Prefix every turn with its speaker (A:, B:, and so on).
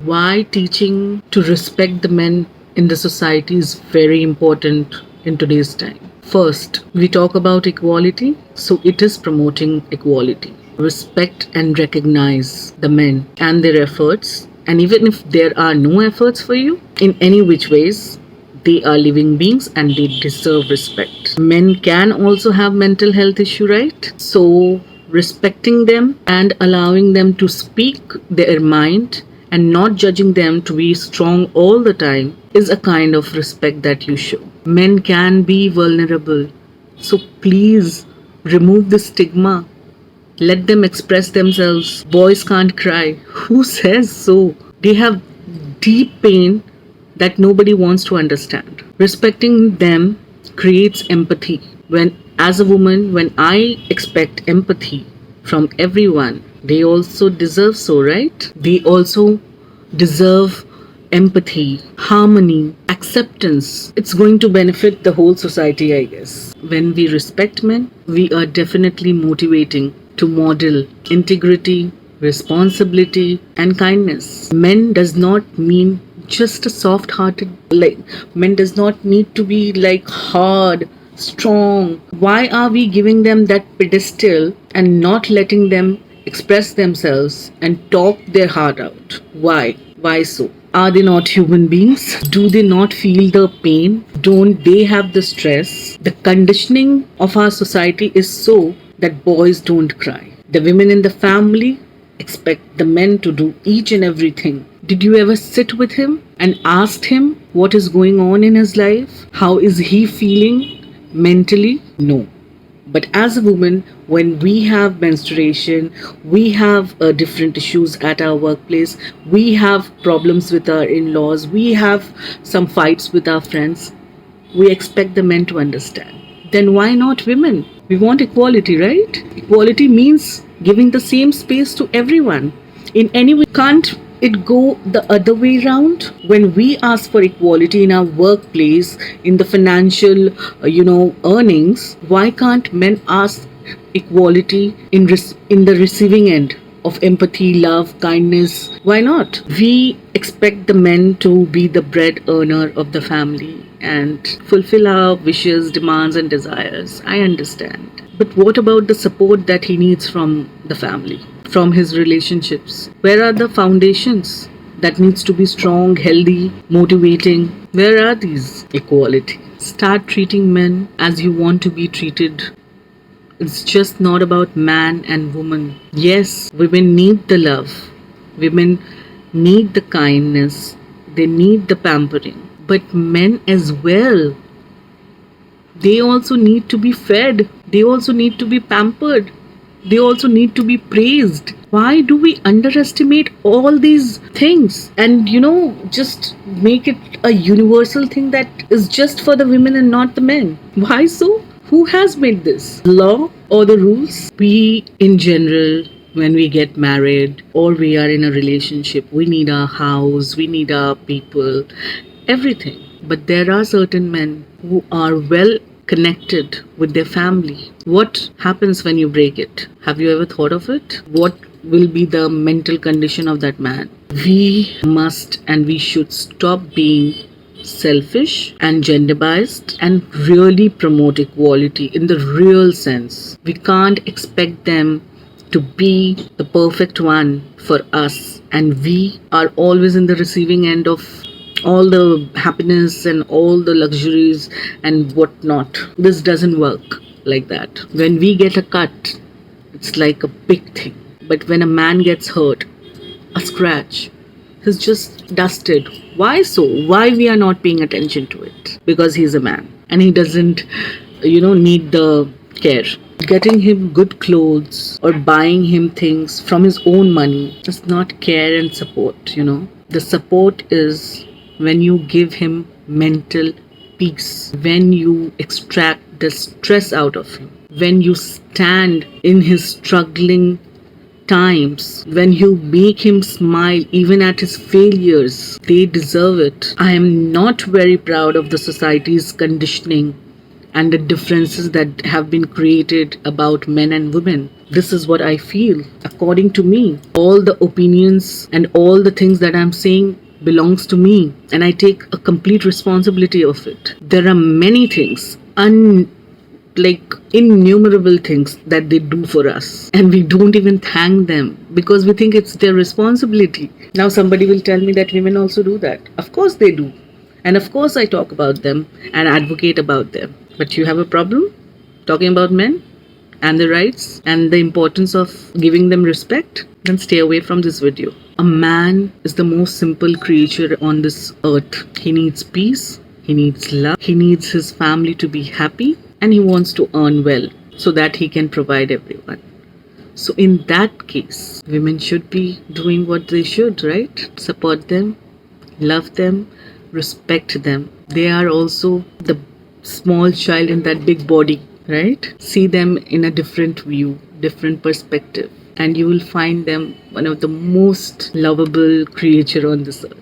A: Why teaching to respect the men in the society is very important in today's time. First, we talk about equality, so it is promoting equality. Respect and recognize the men and their efforts, and even if there are no efforts for you in any which ways, they are living beings and they deserve respect. Men can also have mental health issue, right? So respecting them and allowing them to speak their mind and not judging them to be strong all the time is a kind of respect that you show. Men can be vulnerable, so please remove the stigma. Let them express themselves. Boys can't cry. Who says so? They have deep pain that nobody wants to understand. Respecting them creates empathy. As a woman, when I expect empathy from everyone, they also deserve so, right? They also deserve empathy, harmony, acceptance. It's going to benefit the whole society, I guess. When we respect men, we are definitely motivating to model integrity, responsibility, and kindness. Men does not mean just a soft hearted, like, men does not need to be like hard, strong. Why are we giving them that pedestal and not letting them express themselves and talk their heart out? Why so? Are they not human beings? Do they not feel the pain? Don't they have the stress? The conditioning of our society is so that boys don't cry. The women in the family expect the men to do each and everything. Did you ever sit with him and asked him what is going on in his life? How is he feeling mentally? No. But as a woman, when we have menstruation, we have different issues at our workplace, we have problems with our in laws, we have some fights with our friends, we expect the men to understand. Then why not women? We want equality, right? Equality means giving the same space to everyone. In any way, can't it go the other way around? When we ask for equality in our workplace, in the financial, earnings, why can't men ask equality in the receiving end of empathy, love, kindness? Why not? We expect the men to be the bread earner of the family and fulfill our wishes, demands, and desires. I understand. But what about the support that he needs from the family, from his relationships? Where are the foundations that needs to be strong, healthy, motivating? Where are these? Equality. Start treating men as you want to be treated. It's just not about man and woman. Yes, women need the love. Women need the kindness. They need the pampering. But men as well, they also need to be fed. They also need to be pampered. They also need to be praised. Why do we underestimate all these things and, just make it a universal thing that is just for the women and not the men? Why so? Who has made this? Law or the rules? We, in general, when we get married or we are in a relationship, we need our house, we need our people, everything. But there are certain men who are well connected with their family. What happens when you break it? Have you ever thought of it? What will be the mental condition of that man? We must and we should stop being selfish and gender biased and really promote equality in the real sense. We can't expect them to be the perfect one for us, and we are always in the receiving end of all the happiness and all the luxuries and whatnot. This doesn't work like that. When we get a cut, it's like a big thing. But when a man gets hurt, a scratch, he's just dusted. Why so? Why we are not paying attention to it? Because he's a man and he doesn't, need the care. Getting him good clothes or buying him things from his own money is not care and support, The support is when you give him mental peace, when you extract the stress out of him, when you stand in his struggling times, when you make him smile even at his failures. They deserve it. I am not very proud of the society's conditioning and the differences that have been created about men and women. This is what I feel. According to me, all the opinions and all the things that I'm saying belongs to me, and I take a complete responsibility of it. There are many things, like innumerable things that they do for us, and we don't even thank them because we think it's their responsibility. Now somebody will tell me that women also do that. Of course they do, and of course I talk about them and advocate about them. But you have a problem talking about men and their rights and the importance of giving them respect? Then stay away from this video. A man is the most simple creature on this earth. He needs peace, he needs love, he needs his family to be happy, and he wants to earn well so that he can provide everyone. So in that case, women should be doing what they should, right? Support them, love them, respect them. They are also the small child in that big body, right? See them in a different view, different perspective, and you will find them one of the most lovable creature on this earth.